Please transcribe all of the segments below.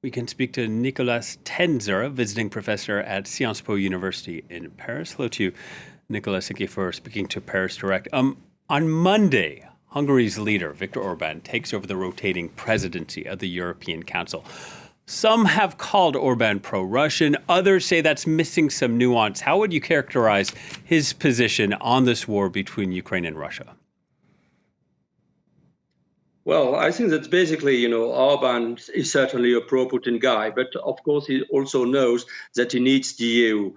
We can speak to Nicolas Tenzer, visiting professor at Sciences Po University in Paris. Hello to you, Nicolas. Thank you for speaking to Paris Direct. On Monday, Hungary's leader, Viktor Orban, takes over the rotating presidency of the European Council. Some have called Orban pro-Russian. Others say that's missing some nuance. How would you characterize his position on this war between Ukraine and Russia? Well, I think that's basically, Orban is certainly a pro-Putin guy, but of course he also knows that he needs the EU,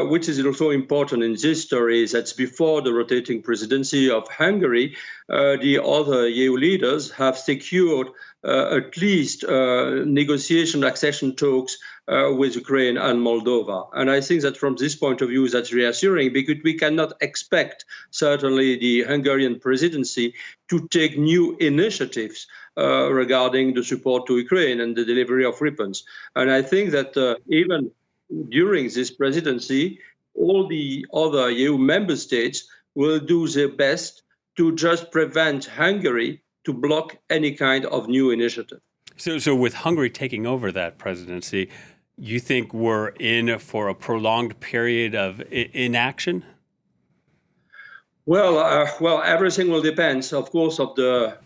which is also important in this story is that before the rotating presidency of Hungary, the other EU leaders have secured at least negotiation accession talks with Ukraine and Moldova. And I think that from this point of view, that's reassuring because we cannot expect certainly the Hungarian presidency to take new initiatives regarding the support to Ukraine and the delivery of weapons. And I think that even during this presidency, all the other EU member states will do their best to just prevent Hungary to block any kind of new initiative. So with Hungary taking over that presidency, you think we're in for a prolonged period of inaction? Well, everything will depend, of course, of the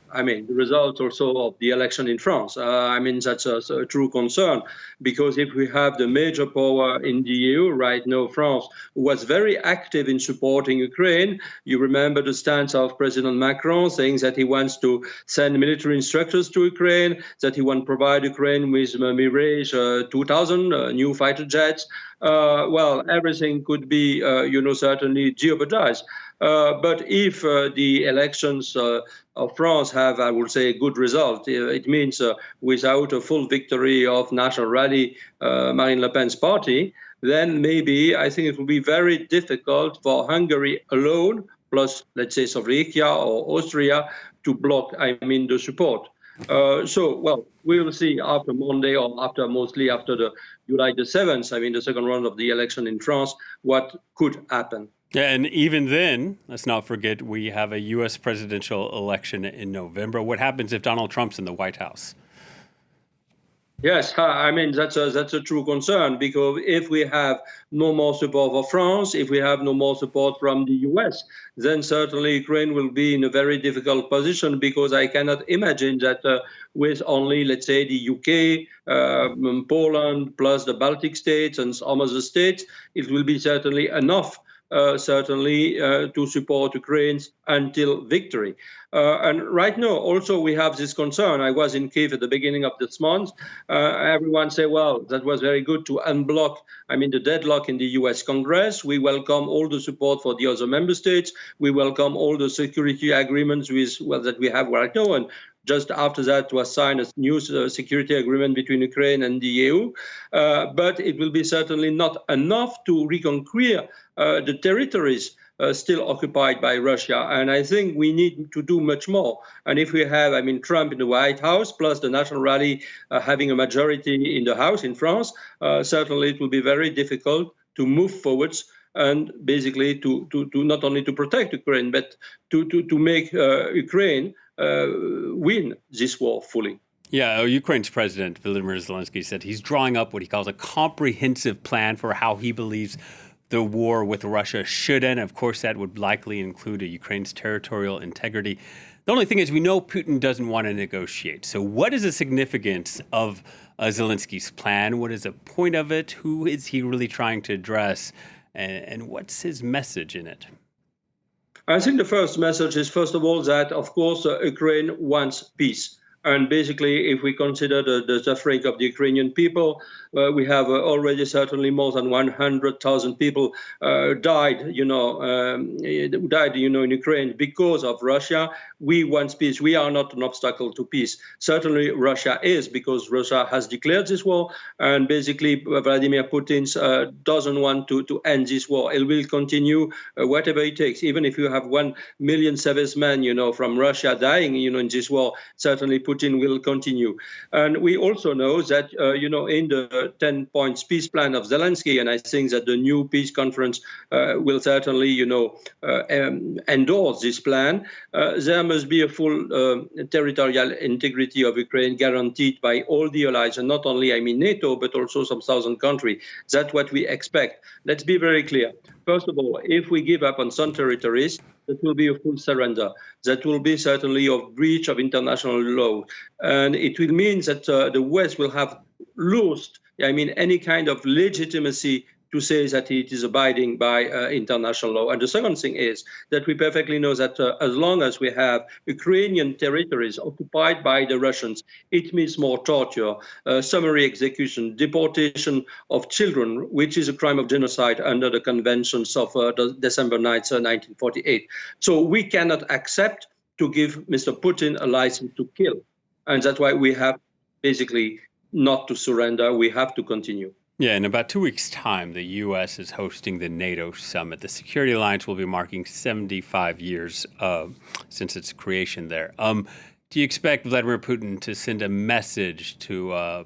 result also of the election in France. That's a true concern because if we have the major power in the EU right now, France, who was very active in supporting Ukraine. You remember the stance of President Macron saying that he wants to send military instructors to Ukraine, that he wants to provide Ukraine with Mirage 2000 new fighter jets. Everything could be, certainly jeopardized. But if the elections of France have, I would say, a good result, it means without a full victory of National Rally, Marine Le Pen's party, then maybe I think it will be very difficult for Hungary alone, plus, let's say, Slovakia or Austria, to block, the support. We will see after Monday or mostly after the July the 7th, the second round of the election in France, what could happen. Yeah, and even then, let's not forget, we have a U.S. presidential election in November. What happens if Donald Trump's in the White House? Yes, that's a true concern because if we have no more support for France, if we have no more support from the US, then certainly Ukraine will be in a very difficult position because I cannot imagine that with only, let's say, the UK, Poland, plus the Baltic states and some other states, it will be certainly enough to support Ukraine until victory. And right now, also, we have this concern. I was in Kiev at the beginning of this month. Everyone say, well, that was very good to unblock, the deadlock in the U.S. Congress. We welcome all the support for the other member states. We welcome all the security agreements that we have right now. And just after that was signed a new security agreement between Ukraine and the EU. But it will be certainly not enough to reconquer the territories still occupied by Russia. And I think we need to do much more. And if we have, Trump in the White House, plus the National Rally having a majority in the House in France, certainly it will be very difficult to move forwards and basically to not only to protect Ukraine, but to make Ukraine win this war fully. Yeah, Ukraine's president, Volodymyr Zelensky, said he's drawing up what he calls a comprehensive plan for how he believes the war with Russia should end. Of course, that would likely include Ukraine's territorial integrity. The only thing is we know Putin doesn't want to negotiate. So what is the significance of Zelensky's plan? What is the point of it? Who is he really trying to address? And what's his message in it? I think the first message is, first of all, that, of course, Ukraine wants peace. And basically, if we consider the suffering of the Ukrainian people, we have already certainly more than 100,000 people died in Ukraine because of Russia. We want peace. We are not an obstacle to peace. Certainly, Russia is, because Russia has declared this war, and basically Vladimir Putin doesn't want to end this war. It will continue whatever it takes. Even if you have 1 million servicemen, from Russia dying, in this war, certainly Putin Putin will continue. And we also know that, in the 10 points peace plan of Zelensky, and I think that the new peace conference will certainly, endorse this plan, there must be a full territorial integrity of Ukraine guaranteed by all the allies, and not only, NATO, but also some southern country. That's what we expect. Let's be very clear. First of all, if we give up on some territories, that will be a full surrender. That will be certainly a breach of international law. And it will mean that the West will have lost, any kind of legitimacy to say that it is abiding by international law. And the second thing is that we perfectly know that as long as we have Ukrainian territories occupied by the Russians, it means more torture, summary execution, deportation of children, which is a crime of genocide under the conventions of December 9th, 1948. So we cannot accept to give Mr. Putin a license to kill. And that's why we have basically not to surrender. We have to continue. Yeah, in about 2 weeks' time, the U.S. is hosting the NATO summit. The security alliance will be marking 75 years since its creation there. Do you expect Vladimir Putin to send a message to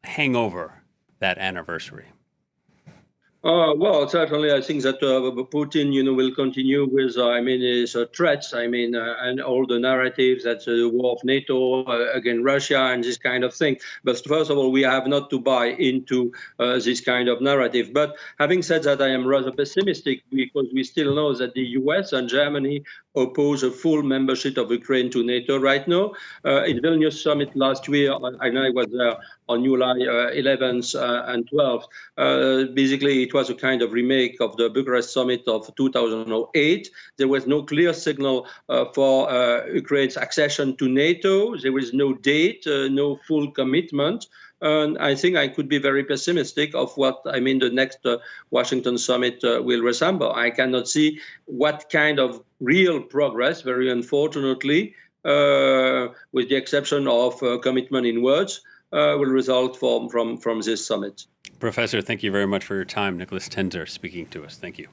hang over that anniversary? Well, certainly, I think that Putin, will continue with, his threats, and all the narratives that the war of NATO against Russia and this kind of thing. But first of all, we have not to buy into this kind of narrative. But having said that, I am rather pessimistic because we still know that the US and Germany oppose a full membership of Ukraine to NATO right now. In Vilnius summit last year, I was there on July 11th and 12th. Basically, it was a kind of remake of the Bucharest summit of 2008. There was no clear signal for Ukraine's accession to NATO. There was no date, no full commitment. And I think I could be very pessimistic of what, the next Washington summit will resemble. I cannot see what kind of real progress, very unfortunately, with the exception of commitment in words, will result from this summit. Professor, thank you very much for your time. Nicolas Tenzer speaking to us. Thank you.